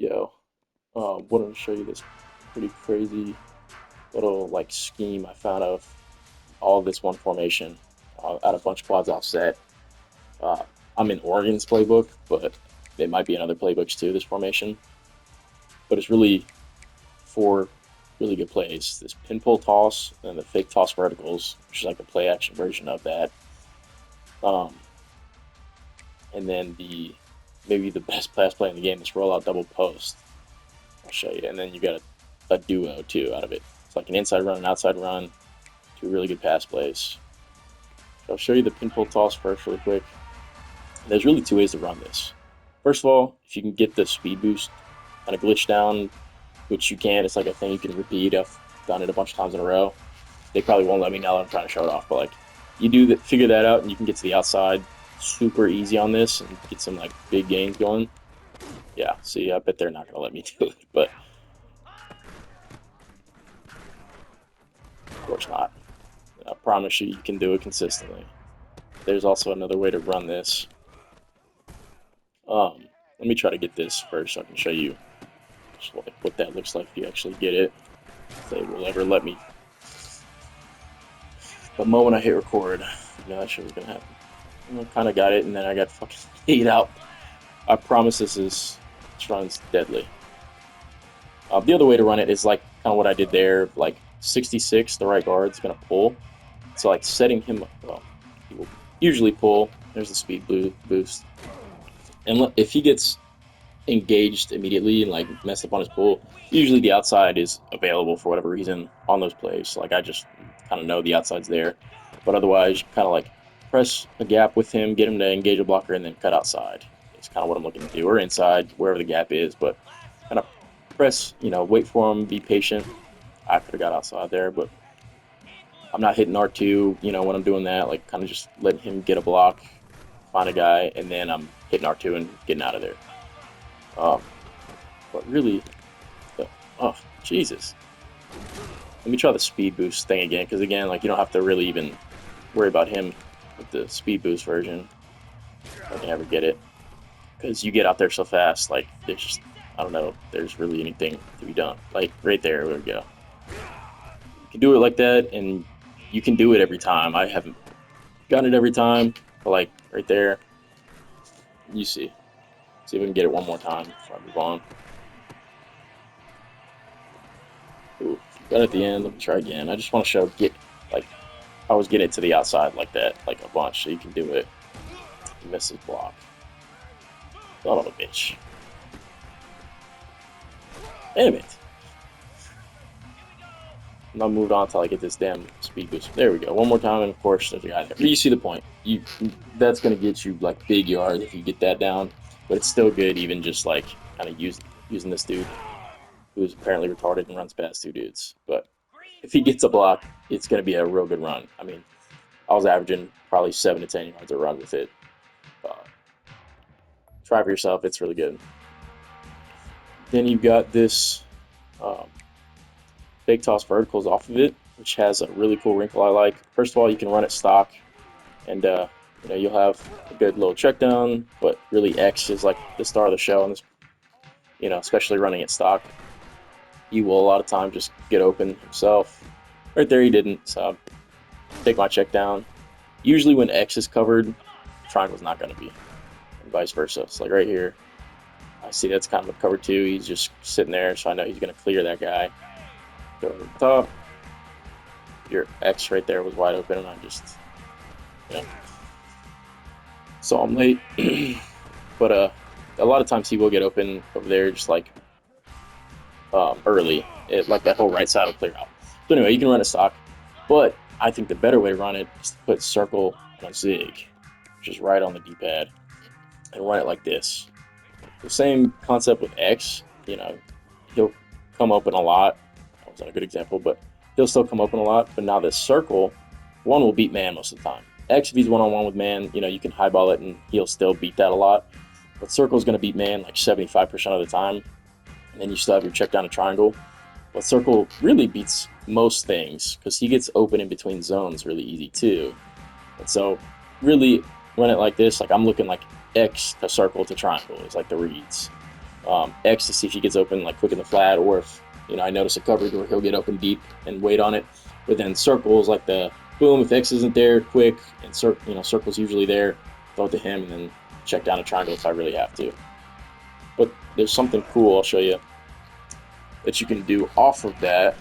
Yo, wanted to show you this pretty crazy little like scheme I found of all of this one formation out of bunch of quads offset. Uh, I'm in Oregon's playbook, but it might be in other playbooks too. This formation, but it's really four really good plays: this pin pull toss and the fake toss verticals, which is like the play action version of that. Um, and then the maybe the best pass play in the game is roll out double post. I'll show you, and then you got a duo too out of it. It's like an inside run, an outside run, two really good pass plays. So I'll show you the pin pull toss first, really quick. There's really two ways to run this. First of all, if you can get the speed boost kind of glitch down, which you can, it's like a thing you can repeat. I've done it a bunch of times in a row. They probably won't let me now that I'm trying to show it off, but like you do that, figure that out, and you can get to the outside super easy on this and get some like big gains going. Yeah, see, I bet they're not gonna let me do it, but of course not. I promise you, you can do it consistently. There's also another way to run this. Let me try to get this first so I can show you what that looks like if you actually get it. If they will ever let me. The moment I hit record, you know that shit was gonna happen. I kind of got it, and then I got fucking laid out. I promise this runs deadly. The other way to run it is like kind of what I did there. Like 66, the right guard's gonna pull. So like setting him, well, he will usually pull. There's the speed boost, and if he gets engaged immediately and like messed up on his pull, usually the outside is available for whatever reason on those plays. So, like I just kind of know the outside's there, but otherwise, kind of like press a gap with him, get him to engage a blocker, and then cut outside. It's kind of what I'm looking to do, or inside wherever the gap is, but kind of press, wait for him, be patient. I could have got outside there, but I'm not hitting R2, when I'm doing that, like kind of just letting him get a block, find a guy, and then I'm hitting R2 and getting out of there. Um, but really, oh, Jesus. Let me try the speed boost thing again, because again, like you don't have to really even worry about him with the speed boost version. If I can ever get it. Because you get out there so fast, like there's just, I don't know, if there's really anything to be done. Like right there we go. You can do it like that, and you can do it every time. I haven't gotten it every time, but like right there, you see. See if we can get it one more time before I move on. Ooh, got it at the end. Let me try again. I just want to show like I was getting it to the outside like that, like a bunch, so you can do it. Miss his block. Son of a bitch. Damn it. And I'll move on until I get this damn speed boost. There we go. One more time, and of course there's a guy there. But you see the point. That's gonna get you like big yards if you get that down. But it's still good, even just like kind of using this dude who's apparently retarded and runs past two dudes. But if he gets a block, it's gonna be a real good run. I mean, I was averaging probably 7 to 10 yards a run with it. Uh, Try for yourself; it's really good. Then you've got this um, fake toss verticals off of it, which has a really cool wrinkle I like. First of all, you can run it stock, and you'll have a good little check down. But really, X is like the star of the show, and this, especially running it stock, he will a lot of times just get open himself. Right there, he didn't. So take my check down. Usually, when X is covered, triangle's not going to be, and vice versa. So like right here, I see that's kind of a cover two. He's just sitting there, so I know he's going to clear that guy. Go over the top. Your X right there was wide open, and I just, saw him late. But a lot of times he will get open over there, just like early. Like that whole right side will clear out. So anyway, you can run a stock, but I think the better way to run it is to put circle on a zig, which is right on the D-pad, and run it like this. The same concept with X. He'll come open a lot. That wasn't a good example, but he'll still come open a lot. But now this circle, one will beat man most of the time. X, if he's one-on-one with man, you can highball it and he'll still beat that a lot. But circle is going to beat man like 75% of the time. And then you still have your check down to triangle. But circle really beats most things because he gets open in between zones really easy too. And so really run it like this. Like I'm looking like X to circle to triangle is like the reads. X to see if he gets open like quick in the flat, or if I notice a coverage where he'll get open deep and wait on it. But then circles like the boom, if X isn't there quick and circle's usually there, throw it to him and then check down a triangle if I really have to. But there's something cool I'll show you that you can do off of that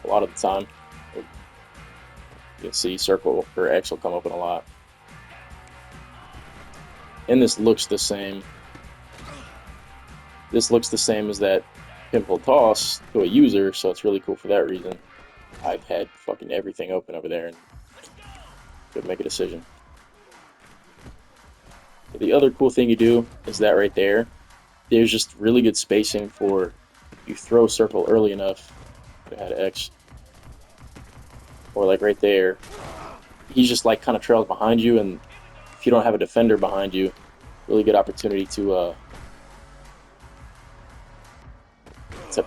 a lot of the time. You can see circle or X will come open a lot. And this looks the same. This looks the same as that pinball toss to a user, so it's really cool for that reason. I've had fucking everything open over there and could make a decision. But the other cool thing you do is that right there, there's just really good spacing for you throw circle early enough. I had X. Or like right there, he's just like kind of trails behind you, and if you don't have a defender behind you, really good opportunity to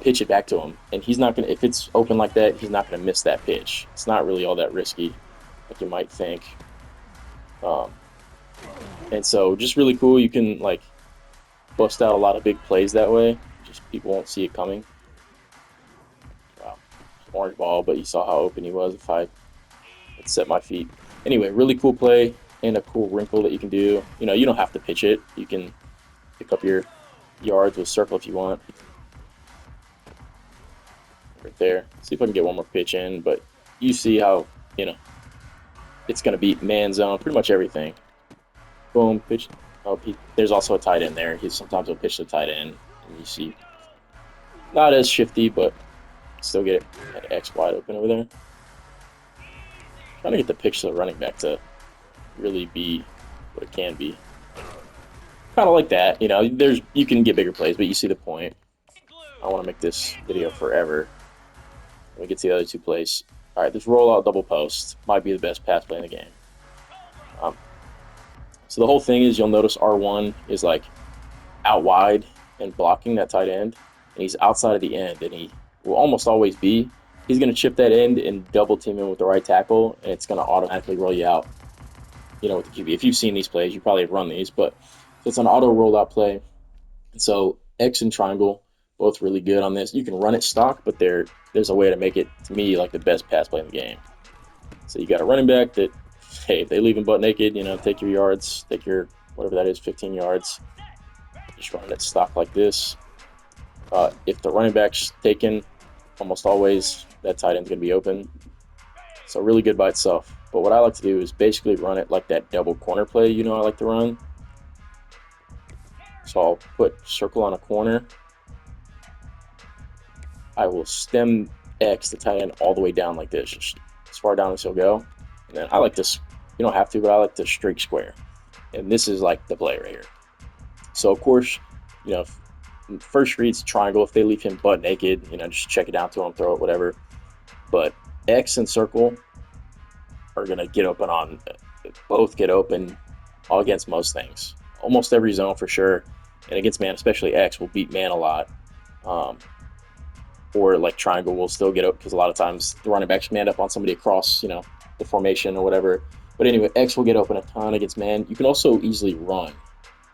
pitch it back to him. And he's not gonna, if it's open like that, he's not gonna miss that pitch. It's not really all that risky, like you might think. And so just really cool. You can like bust out a lot of big plays that way. Just people won't see it coming. Wow, orange ball, but you saw how open he was if I had set my feet. Anyway, really cool play and a cool wrinkle that you can do. You don't have to pitch it. You can pick up your yards with circle if you want. Right there. See if I can get one more pitch in, but you see how, it's going to beat man zone, pretty much everything. Boom, pitch. Oh, there's also a tight end there. Sometimes he'll pitch the tight end, and you see, not as shifty, but still get an X wide open over there. Trying to get the pitch to the running back to really be what it can be. Kind of like that, you can get bigger plays, but you see the point. I want to make this video forever. Let me get to the other two plays. All right, this rollout double post might be the best pass play in the game. So the whole thing is, you'll notice R1 is like out wide and blocking that tight end, and he's outside of the end, and he will almost always be. He's going to chip that end and double team him with the right tackle, and it's going to automatically roll you out. With the QB. If you've seen these plays, you probably have run these, but it's an auto rollout play. And so X and triangle, both really good on this. You can run it stock, but there's a way to make it, to me, like the best pass play in the game. So you got a running back that, hey, if they leave him butt naked, take your yards, take your, whatever that is, 15 yards. Just run it stock like this. If the running back's taken, almost always that tight end's going to be open. So really good by itself. But what I like to do is basically run it like that double corner play I like to run. So I'll put circle on a corner. I will stem X, the tight end, all the way down like this, just as far down as he'll go. And then I like this, you don't have to, but I like to streak square. And this is like the play right here. So of course, first reads triangle. If they leave him butt naked, just check it down to him, throw it, whatever. But X and circle are going to get open on, both get open all against most things. Almost every zone for sure. And against man, especially X, will beat man a lot. Or like triangle will still get open because a lot of times the running backs man up on somebody across, the formation or whatever. But anyway, X will get open a ton against man. You can also easily run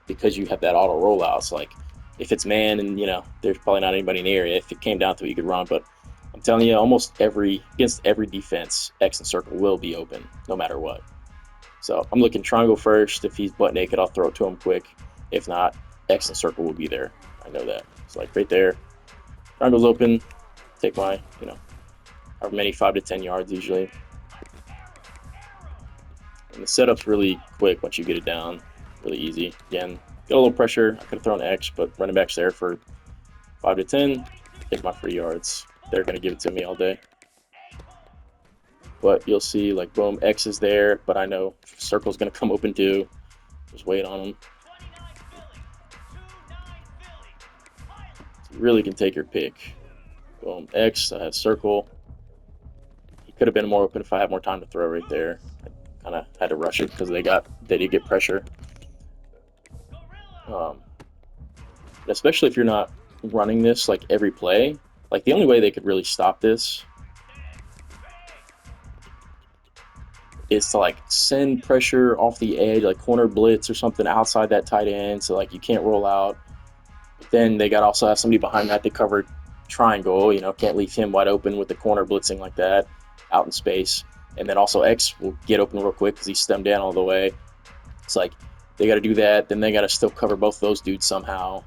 because you have that auto rollouts. Like if it's man and, there's probably not anybody in the area, if it came down to it, you could run. But I'm telling you, against every defense, X and circle will be open no matter what. So I'm looking triangle first. If he's butt naked, I'll throw it to him quick. If not, X and circle will be there. I know that. It's like right there. Triangle's open. Take my, however many, 5 to 10 yards usually. And the setup's really quick once you get it down. Really easy. Again, get a little pressure. I could have thrown X, but running back's there for 5 to 10. Take my free yards. They're going to give it to me all day. But you'll see, like, boom, X is there, but I know circle's going to come open too. Just wait on him. So you really can take your pick. Boom, X, I have circle. He could have been more open if I had more time to throw right there. I kind of had to rush it because they did get pressure. Especially if you're not running this like every play. Like the only way they could really stop this is to like send pressure off the edge, like corner blitz or something outside that tight end, so like you can't roll out. Then they got also have somebody behind that to cover triangle. Can't leave him wide open with the corner blitzing like that out in space. And then also X will get open real quick because he's stemmed down all the way. It's like they got to do that. Then they got to still cover both those dudes somehow.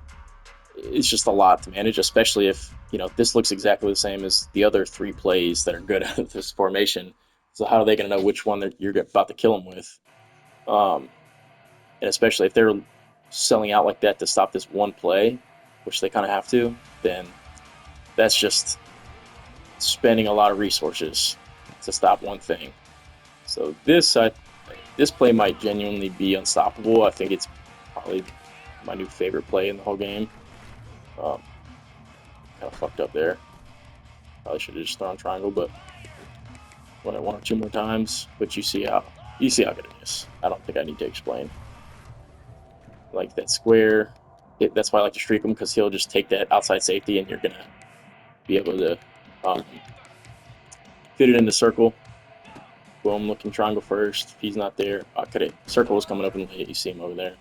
It's just a lot to manage, especially if this looks exactly the same as the other 3 plays that are good at this formation. So how are they going to know which one that you're about to kill them with? And especially if they're selling out like that to stop this one play, which they kind of have to, then that's just spending a lot of resources to stop one thing. So this play might genuinely be unstoppable. I think it's probably my new favorite play in the whole game. Kind of fucked up there. Probably should have just thrown triangle, but run it 1 or 2 more times. But you see how good it is. I don't think I need to explain. Like that square, that's why I like to streak him, because he'll just take that outside safety, and you're gonna be able to fit it in the circle. Boom, looking triangle first. If he's not there, could it? Circle was coming up and late. You see him over there.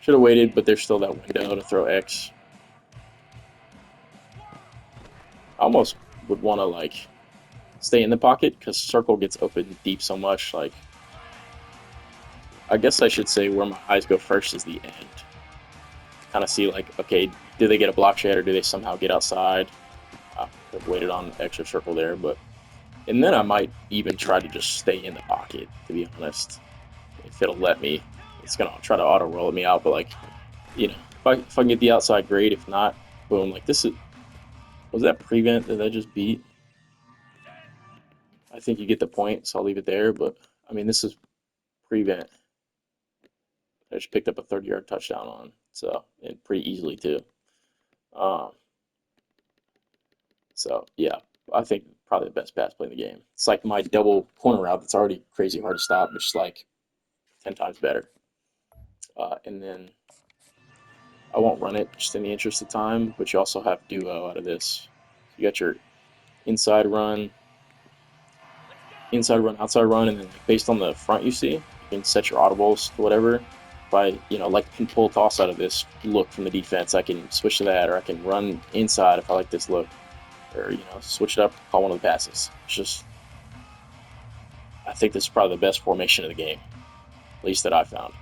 Should have waited, but there's still that window to throw X. I almost would want to like stay in the pocket because circle gets open deep so much. Like, I guess I should say where my eyes go first is the end. Kind of see like, okay, do they get a block shot or do they somehow get outside? I've waited on extra circle there, and then I might even try to just stay in the pocket, to be honest. If it'll let me, it's gonna try to auto roll me out. But like, if I can get the outside, great. If not, boom. Like was that prevent that I just beat? I think you get the point, so I'll leave it there. But I mean, this is prevent. I just picked up a 30-yard touchdown on, so and pretty easily too. Um, so yeah, I think probably the best pass play in the game. It's like my double corner route that's already crazy hard to stop, but just like 10 times better. And then I won't run it just in the interest of time, but you also have duo out of this. You got your inside run, outside run, and then like based on the front you see, you can set your audibles to whatever. If I, like can pull toss out of this look from the defense, I can switch to that, or I can run inside if I like this look, or switch it up, call one of the passes. It's just, I think this is probably the best formation of the game, at least that I found.